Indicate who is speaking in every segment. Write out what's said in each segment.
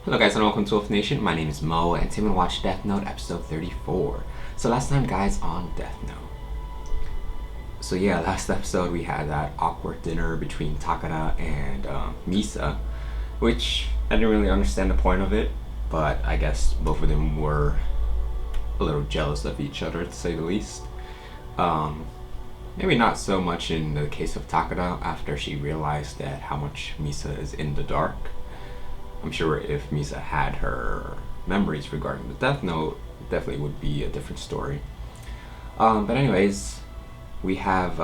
Speaker 1: Hello guys and welcome to Wolf Nation. My name is Mo and today I'm going to watch Death Note episode 34. So last time guys on Death Note. So yeah, last episode we had that awkward dinner between Takada and Misa, which I didn't really understand the point of it, but I guess both of them were a little jealous of each other to say the least. Maybe not so much in the case of Takada after she realized that how much Misa is in the dark. I'm sure if Misa had her memories regarding the Death Note, it definitely would be a different story. But anyways, we have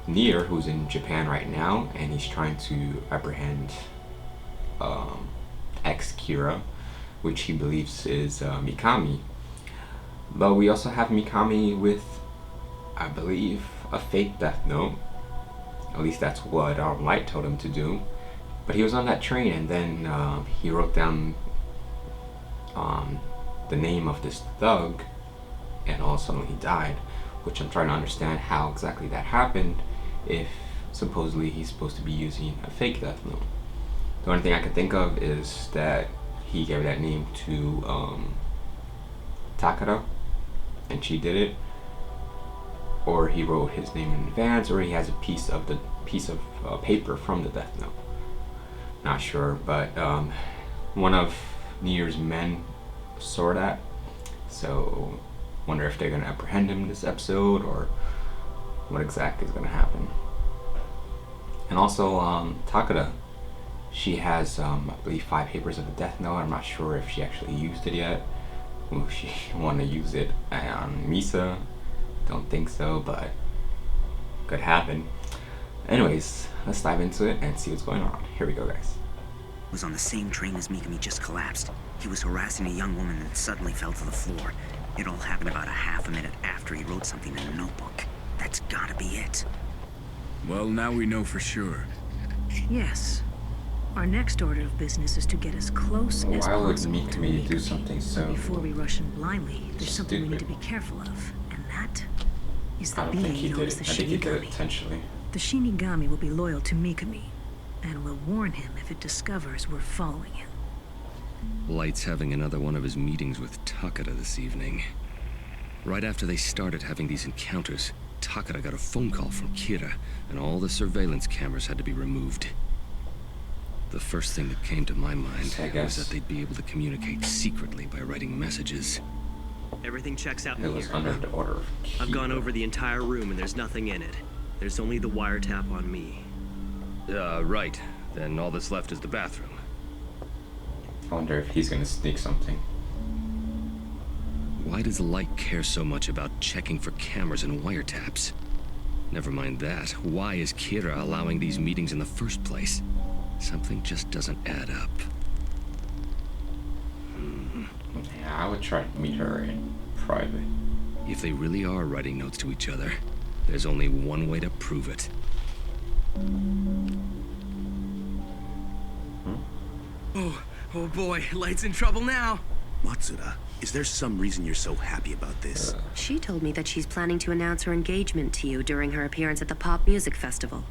Speaker 1: Nier, who's in Japan right now, and he's trying to apprehend ex-Kira, which he believes is Mikami. But we also have Mikami with, I believe, a fake Death Note. At least that's what Light told him to do. But he was on that train and then he wrote down the name of this thug and all of a sudden he died, which I'm trying to understand how exactly that happened if supposedly he's supposed to be using a fake Death Note. The only thing I can think of is that he gave that name to Takada and she did it, or he wrote his name in advance, or he has a piece of paper from the Death Note. Not sure, but one of Nier's men saw that, so wonder if they're gonna apprehend him this episode or what exactly is gonna happen. And also Takada, she has I believe 5 papers of the Death Note. I'm not sure if she actually used it yet. Will she want to use it on Misa? Don't think so, but could happen. Anyways, let's dive into it and see what's going on. Here we go, guys.
Speaker 2: Was on the same train as Mikami just collapsed. He was harassing a young woman and suddenly fell to the floor. It all happened about a half a minute after he wrote something in a notebook. That's gotta be it.
Speaker 3: Well, now we know for sure.
Speaker 4: Yes. Our next order of business is to get as close as
Speaker 1: Why would
Speaker 4: possible to
Speaker 1: Mikami do
Speaker 4: Mikami.
Speaker 1: something so
Speaker 4: Before we rush in blindly, there's something we need to
Speaker 1: stupid?
Speaker 4: be careful of, and that is
Speaker 1: I
Speaker 4: the
Speaker 1: don't think he
Speaker 4: being known
Speaker 1: did
Speaker 4: as
Speaker 1: it.
Speaker 4: the
Speaker 1: I think he did it
Speaker 4: Shinigami.
Speaker 1: intentionally.
Speaker 4: The Shinigami will be loyal to Mikami, and will warn him if it discovers we're following him.
Speaker 5: Light's having another one of his meetings with Takada this evening. Right after they started having these encounters, Takada got a phone call from Kira, and all the surveillance cameras had to be removed. The first thing that came to my mind was that they'd be able to communicate secretly by writing messages.
Speaker 6: Everything checks out
Speaker 1: It
Speaker 6: in
Speaker 1: was
Speaker 6: here.
Speaker 1: under the order of
Speaker 6: I've gone
Speaker 1: Kira.
Speaker 6: over the entire room and there's nothing in it. There's only the wiretap on me.
Speaker 5: Right. Then all that's left is the bathroom.
Speaker 1: I wonder if he's gonna sneak something.
Speaker 5: Why does Light care so much about checking for cameras and wiretaps? Never mind that. Why is Kira allowing these meetings in the first place? Something just doesn't add up.
Speaker 1: Yeah, I would try to meet her in private.
Speaker 5: If they really are writing notes to each other, there's only one way to prove it.
Speaker 7: Oh boy, Light's in trouble now.
Speaker 8: Matsuda, is there some reason you're so happy about this?
Speaker 9: She told me that she's planning to announce her engagement to you during her appearance at the Pop Music Festival.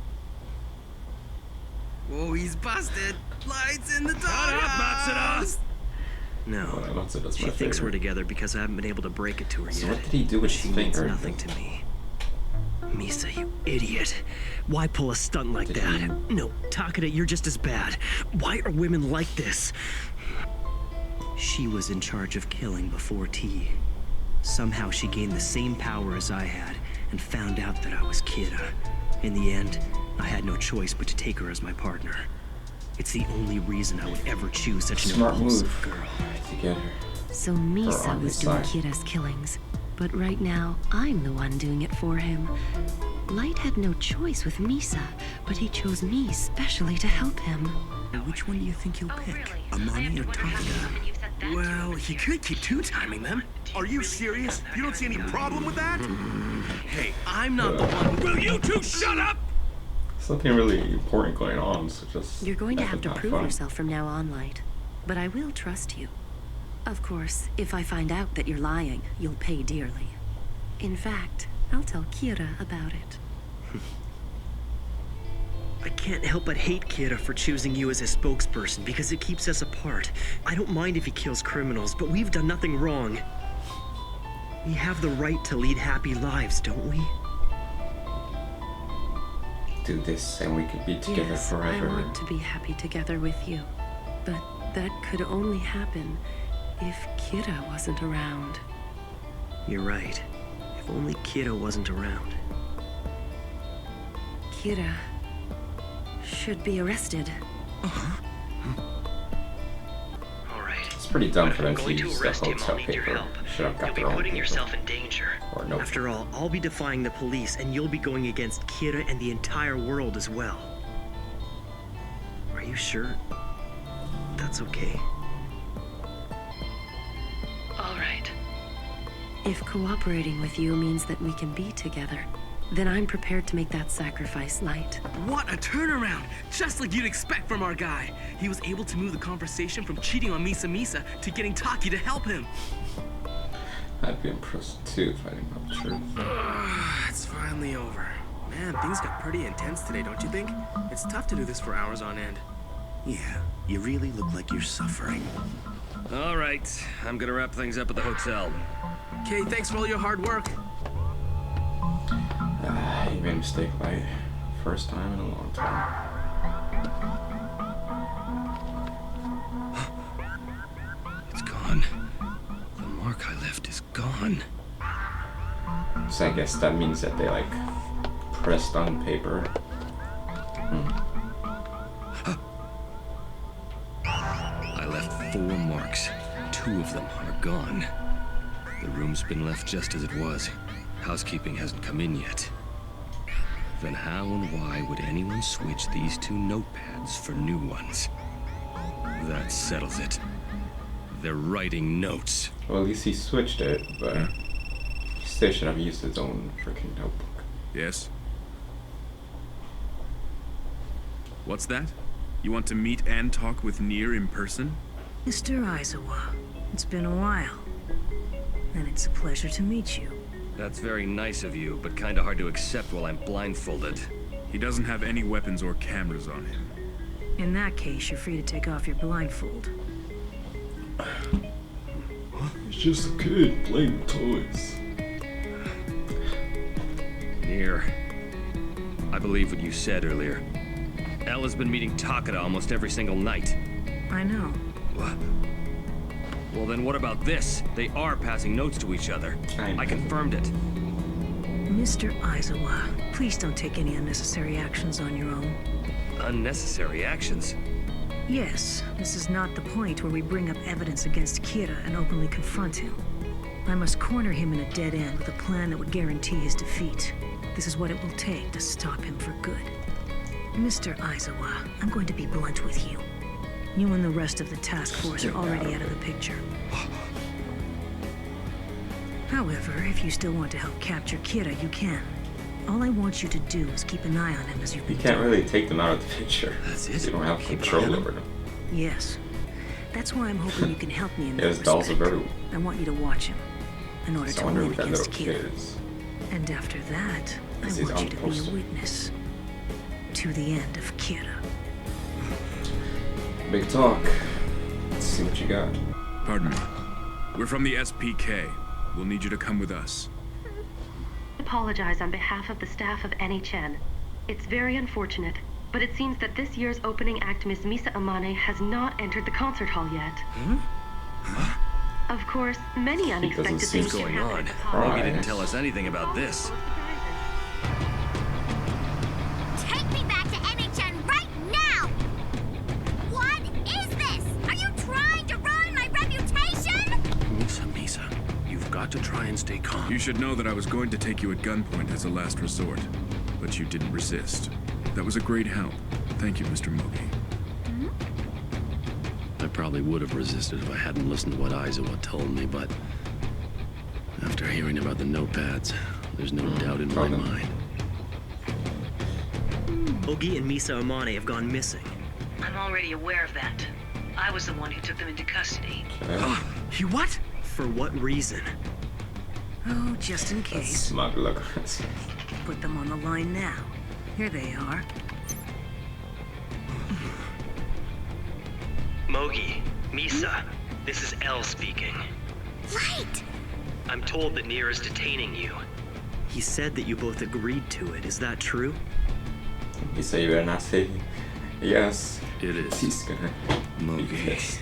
Speaker 7: Oh, he's busted. Light's in the
Speaker 6: Shut up,
Speaker 7: doghouse.
Speaker 6: No,
Speaker 1: Well, that's
Speaker 6: she
Speaker 1: my
Speaker 6: thinks we're
Speaker 1: favorite.
Speaker 6: together because I haven't been able to break it to her
Speaker 1: So
Speaker 6: yet.
Speaker 1: what did he do with
Speaker 6: But she
Speaker 1: his
Speaker 6: means
Speaker 1: finger?
Speaker 6: nothing to me. Misa, you idiot. Why pull a stunt like
Speaker 1: Did
Speaker 6: that?
Speaker 1: he?
Speaker 6: No, Takada, you're just as bad. Why are women like this? She was in charge of killing before tea. Somehow she gained the same power as I had and found out that I was Kira. In the end, I had no choice but to take her as my partner. It's the only reason I would ever choose such an
Speaker 1: Smart
Speaker 6: impulsive
Speaker 1: move.
Speaker 6: girl.
Speaker 1: Together.
Speaker 9: So
Speaker 1: Or
Speaker 9: Misa
Speaker 1: on
Speaker 9: was
Speaker 1: his
Speaker 9: doing
Speaker 1: side.
Speaker 9: Kira's killings, but right now I'm the one doing it for him. Light had no choice with Misa, but he chose me specially to help him.
Speaker 8: Which one do you think you'll pick? Amani or Takada?
Speaker 7: Well, he could keep two-timing them.
Speaker 8: Are you serious? You don't see any problem with that?
Speaker 7: Hey, I'm not the one. Will you two shut up?
Speaker 1: Something really important going on, so just...
Speaker 9: You're going to have to
Speaker 1: not
Speaker 9: prove
Speaker 1: fun.
Speaker 9: yourself from now on, Light. But I will trust you. Of course, if I find out that you're lying, you'll pay dearly. In fact, I'll tell Kira about it.
Speaker 6: I can't help but hate Kira for choosing you as his spokesperson because it keeps us apart. I don't mind if he kills criminals, but we've done nothing wrong. We have the right to lead happy lives, don't we?
Speaker 1: Do this and we could be together
Speaker 9: Yes,
Speaker 1: forever.
Speaker 9: I want to be happy together with you. But that could only happen if Kira wasn't around.
Speaker 6: You're right. If only Kira wasn't around.
Speaker 9: Kira should be arrested.
Speaker 6: Alright.
Speaker 1: It's pretty dumb for them
Speaker 6: I'm
Speaker 1: to
Speaker 6: going to
Speaker 1: use the
Speaker 6: arrest him,
Speaker 1: hotel
Speaker 6: I'll need your
Speaker 1: paper.
Speaker 6: help.
Speaker 1: Should have got
Speaker 6: You'll be
Speaker 1: their own
Speaker 6: putting
Speaker 1: paper.
Speaker 6: yourself in danger.
Speaker 1: Or no.
Speaker 6: After all, I'll be defying the police, and you'll be going against Kira and the entire world as well. Are you sure that's okay?
Speaker 9: All right. If cooperating with you means that we can be together, then I'm prepared to make that sacrifice, Light.
Speaker 7: What a turnaround! Just like you'd expect from our guy. He was able to move the conversation from cheating on Misa to getting Taki to help him.
Speaker 1: I'd be impressed too if I didn't know the truth.
Speaker 7: It's finally over. Man, things got pretty intense today, don't you think? It's tough to do this for hours on end.
Speaker 8: Yeah, you really look like you're suffering.
Speaker 5: All right, I'm gonna wrap things up at the hotel.
Speaker 7: Okay, thanks for all your hard work.
Speaker 1: You made a mistake by first time in a long time.
Speaker 5: It's gone. The mark I left is gone.
Speaker 1: So I guess that means that they like pressed on paper.
Speaker 5: I left 4 marks. 2 of them are gone. The room's been left just as it was. Housekeeping hasn't come in yet. Then how and why would anyone switch these 2 notepads for new ones? That settles it. They're writing notes.
Speaker 1: Well, at least he switched it, but he still should have used his own freaking notebook.
Speaker 3: Yes? What's that? You want to meet and talk with Nier in person?
Speaker 4: Mr. Aizawa, it's been a while. And it's a pleasure to meet you.
Speaker 5: That's very nice of you, but kinda hard to accept while I'm blindfolded.
Speaker 3: He doesn't have any weapons or cameras on him.
Speaker 4: In that case, you're free to take off your blindfold.
Speaker 1: He's just a kid playing with toys.
Speaker 5: Nier, I believe what you said earlier. Elle has been meeting Takeda almost every single night.
Speaker 4: I know.
Speaker 5: What? Well, then what about this? They are passing notes to each other. I confirmed it.
Speaker 4: Mr. Aizawa, please don't take any unnecessary actions on your own.
Speaker 5: Unnecessary actions?
Speaker 4: Yes, this is not the point where we bring up evidence against Kira and openly confront him. I must corner him in a dead end with a plan that would guarantee his defeat. This is what it will take to stop him for good. Mr. Aizawa, I'm going to be blunt with you. You and the rest of the task force are already out of the picture. However, if you still want to help capture Kira, you can. All I want you to do is keep an eye on him as you've
Speaker 1: You
Speaker 4: been
Speaker 1: can't
Speaker 4: doing.
Speaker 1: really take them out of the picture.
Speaker 5: That's it?
Speaker 1: You don't have
Speaker 5: Keep
Speaker 1: control
Speaker 5: an eye on
Speaker 1: over them.
Speaker 4: Yes. That's why I'm hoping you can help me in that
Speaker 1: There's dolls of
Speaker 4: respect.
Speaker 1: everyone.
Speaker 4: I want you to watch him in order
Speaker 1: So I
Speaker 4: to
Speaker 1: wonder
Speaker 4: win
Speaker 1: what that
Speaker 4: against
Speaker 1: little
Speaker 4: Kira.
Speaker 1: kid is.
Speaker 4: And after that, I
Speaker 1: This is
Speaker 4: want you to be a
Speaker 1: unposted.
Speaker 4: witness to the end of Kira.
Speaker 1: Big talk. Let's see what you got.
Speaker 3: Pardon me. We're from the SPK. We'll need you to come with us.
Speaker 10: Apologize on behalf of the staff of NHN. It's very unfortunate, but it seems that this year's opening act, Miss Misa Amane, has not entered the concert hall yet. Of course, many unexpected
Speaker 1: seem
Speaker 10: things can
Speaker 5: going
Speaker 10: happen
Speaker 5: on?
Speaker 10: at the hall.
Speaker 5: Logie didn't tell us anything about this.
Speaker 11: Take me back to NHN right now! What is this? Are you trying to ruin my reputation?
Speaker 8: Misa, you've got to try and stay calm.
Speaker 3: You should know that I was going to take you at gunpoint as a last resort, but you didn't resist. That was a great help. Thank you, Mr. Mogi.
Speaker 8: I probably would have resisted if I hadn't listened to what Aizawa told me, but after hearing about the notepads, there's no doubt in my mind.
Speaker 6: Ogi and Misa Amane have gone missing.
Speaker 12: I'm already aware of that. I was the one who took them into custody.
Speaker 6: You what? For what reason?
Speaker 4: Oh, just in case.
Speaker 1: Smug look.
Speaker 4: Put them on the line now. Here they are.
Speaker 6: Mogi, Misa, this is L speaking.
Speaker 11: Light!
Speaker 6: I'm told that Nier is detaining you. He said that you both agreed to it. Is that true?
Speaker 1: You say you better not say yes.
Speaker 3: It is.
Speaker 1: He's gonna be pissed.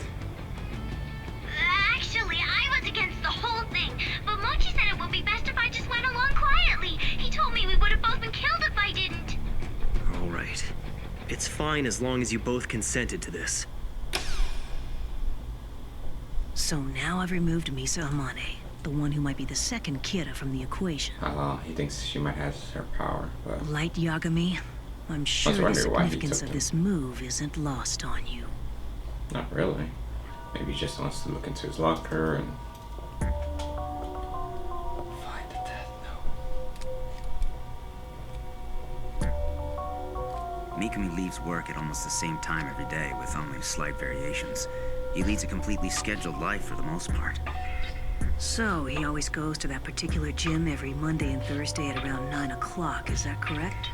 Speaker 11: Actually, I was against the whole thing, but Mochi said it would be best if I just went along quietly. He told me we would have both been killed if I didn't.
Speaker 6: All right. It's fine as long as you both consented to this.
Speaker 4: So now I've removed Misa Amane, the one who might be the second Kira from the equation.
Speaker 1: He thinks she might have her power, but...
Speaker 4: Light Yagami, I'm sure the significance of this move isn't lost on you.
Speaker 1: Not really. Maybe he just wants to look into his locker and... find the death note.
Speaker 2: Mikami leaves work at almost the same time every day, with only slight variations. He leads a completely scheduled life for the most part.
Speaker 4: So, he always goes to that particular gym every Monday and Thursday at around 9 o'clock, is that correct?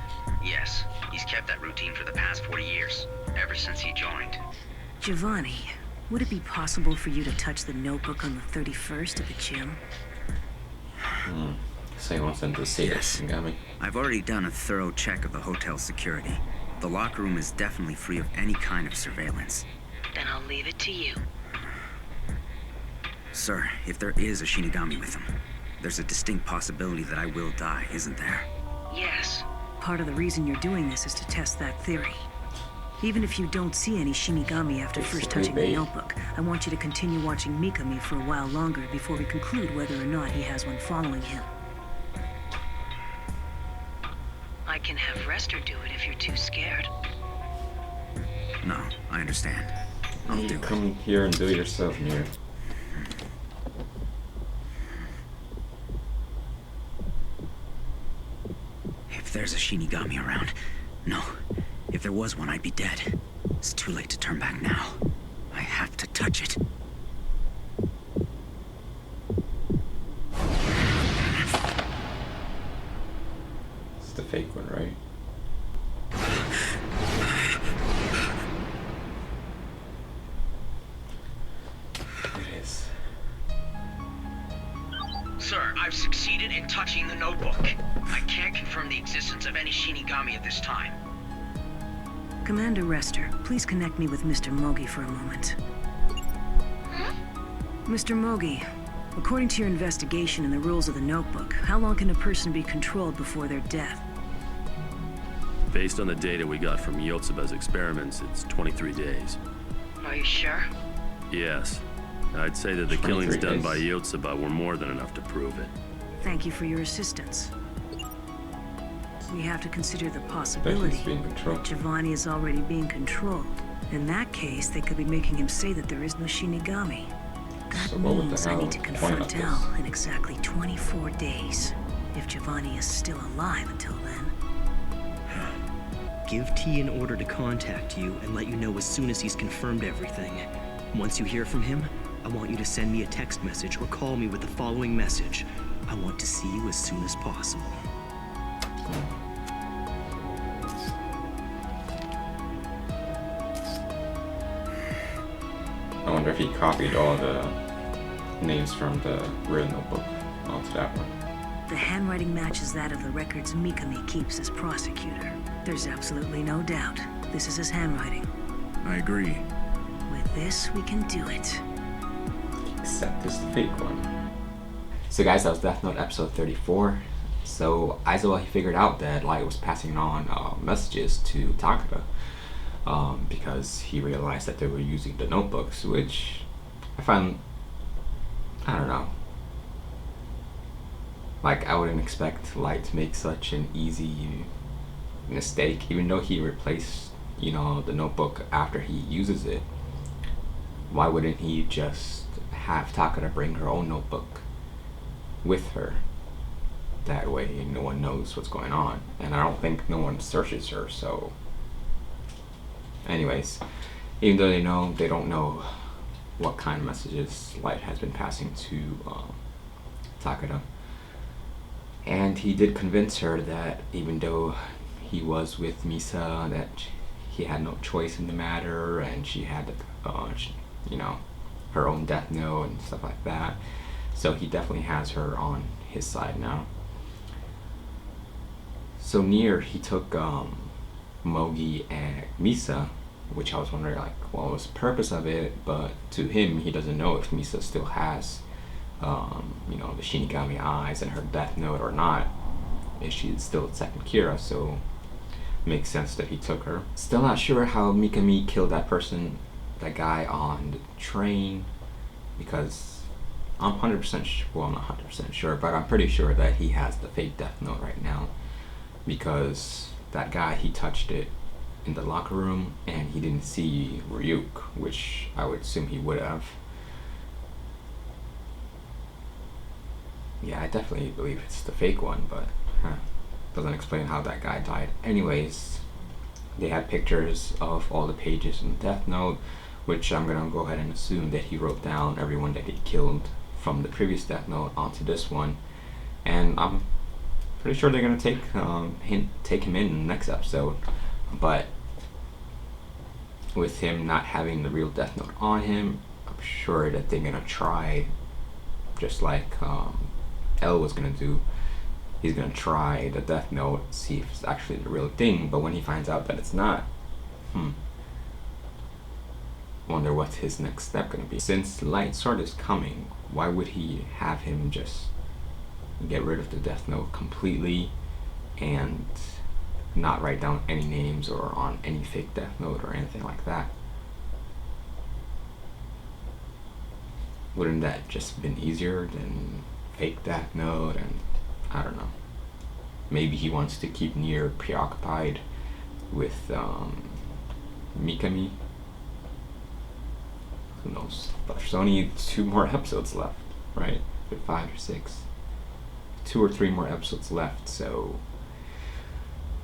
Speaker 2: Yes, he's kept that routine for the past 40 years, ever since he joined.
Speaker 4: Giovanni, would it be possible for you to touch the notebook on the 31st at the gym?
Speaker 1: So he wants them to see this, you got me?
Speaker 2: I've already done a thorough check of the hotel security. The locker room is definitely free of any kind of surveillance.
Speaker 12: Then I'll leave it to you.
Speaker 2: Sir, if there is a Shinigami with him, there's a distinct possibility that I will die, isn't there?
Speaker 12: Yes.
Speaker 4: Part of the reason you're doing this is to test that theory. Even if you don't see any Shinigami after first touching the notebook, I want you to continue watching Mikami for a while longer before we conclude whether or not he has one following him.
Speaker 12: I can have Rester do it if you're too scared.
Speaker 2: No, I understand. I'll do it.
Speaker 1: Come here and do it yourself, Nier.
Speaker 2: If there's a Shinigami around, no. If there was one, I'd be dead. It's too late to turn back now. I have to touch it.
Speaker 1: It's the fake one, right? It is.
Speaker 13: Sir, I've succeeded in touching the notebook. I can't confirm the existence of any Shinigami at this time.
Speaker 4: Commander Rester, please connect me with Mr. Mogi for a moment. Mr. Mogi, according to your investigation and the rules of the notebook, how long can a person be controlled before their death?
Speaker 8: Based on the data we got from Yotsuba's experiments, it's 23 days.
Speaker 12: Are you sure?
Speaker 8: Yes. I'd say that the killings done by Yotsuba were more than enough to prove it.
Speaker 4: Thank you for your assistance. We have to consider the possibility that Giovanni is already being controlled. In that case, they could be making him say that there is no Shinigami. That means I need to confront Al in exactly 24 days. If Giovanni is still alive until then.
Speaker 6: Give T an order to contact you and let you know as soon as he's confirmed everything. Once you hear from him, I want you to send me a text message or call me with the following message. I want to see you as soon as possible.
Speaker 1: I wonder if he copied all the names from the real notebook onto that one.
Speaker 4: The handwriting matches that of the records Mikami keeps as prosecutor. There's absolutely no doubt. This is his handwriting.
Speaker 3: I agree.
Speaker 4: With this, we can do it.
Speaker 1: Except this fake one. So guys, that was Death Note episode 34. So Aizawa, he figured out that Light was passing on messages to Takeda because he realized that they were using the notebooks, which I find, I don't know. Like, I wouldn't expect Light to make such an easy mistake, even though he replaced, you know, the notebook after he uses it. Why wouldn't he just have Takeda bring her own notebook with her? That way no one knows what's going on, and I don't think no one searches her. So anyways, even though they don't know what kind of messages Light has been passing to Takeda. And he did convince her that even though he was with Misa, that he had no choice in the matter, and she had you know, her own death note and stuff like that. So he definitely has her on his side now. So Nier, he took Mogi and Misa, which I was wondering, like, what was the purpose of it? But to him, he doesn't know if Misa still has, you know, the Shinigami eyes and her death note or not. If she's still second Kira, so it makes sense that he took her. Still not sure how Mikami killed that person, that guy on the train, because I'm 100% well, not 100% sure, but I'm pretty sure that he has the fake death note right now, because that guy, he touched it in the locker room and he didn't see Ryuk, which I would assume he would have. Yeah, I definitely believe it's the fake one, but doesn't explain how that guy died. Anyways, they had pictures of all the pages in the death note, which I'm gonna go ahead and assume that he wrote down everyone that he killed from the previous death note onto this one, and I'm pretty sure they're gonna take him in the next episode. But with him not having the real death note on him, I'm sure that they're gonna try, just like L was gonna do. He's gonna try the death note, see if it's actually the real thing, but when he finds out that it's not, wonder what's his next step gonna be. Since Light Sword is coming, why would he have him just get rid of the death note completely and not write down any names or on any fake death note or anything like that? Wouldn't that just been easier than fake death note? And I don't know, maybe he wants to keep Nier preoccupied with Mikami. Who knows? But there's only 2 more episodes left, right? 5 or 6, 2 or 3 more episodes left, so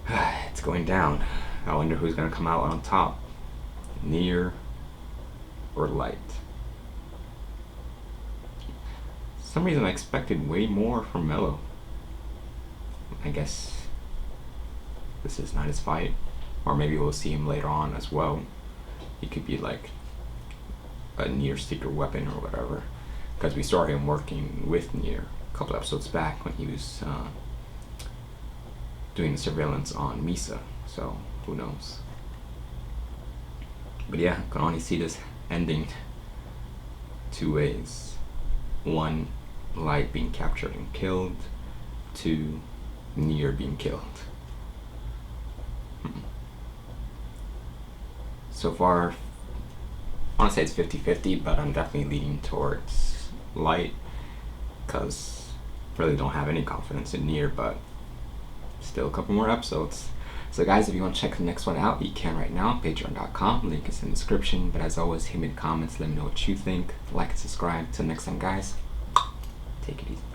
Speaker 1: it's going down. I wonder who's gonna come out on top, Nier or Light. For some reason I expected way more from Mello. I guess this is not his fight, or maybe we'll see him later on as well. He could be like a Nier secret weapon or whatever, because we saw him working with Nier a couple episodes back when he was doing the surveillance on Misa, so who knows. But yeah, I can only see this ending 2 ways. 1, Light being captured and killed. 2, Nier being killed. So far, I want to say it's 50-50, but I'm definitely leaning towards Light, because I really don't have any confidence in Nier, but still a couple more episodes. So guys, if you want to check the next one out, you can right now, patreon.com, link is in the description. But as always, hit me in the comments, let me know what you think, like and subscribe. Till next time guys, take it easy.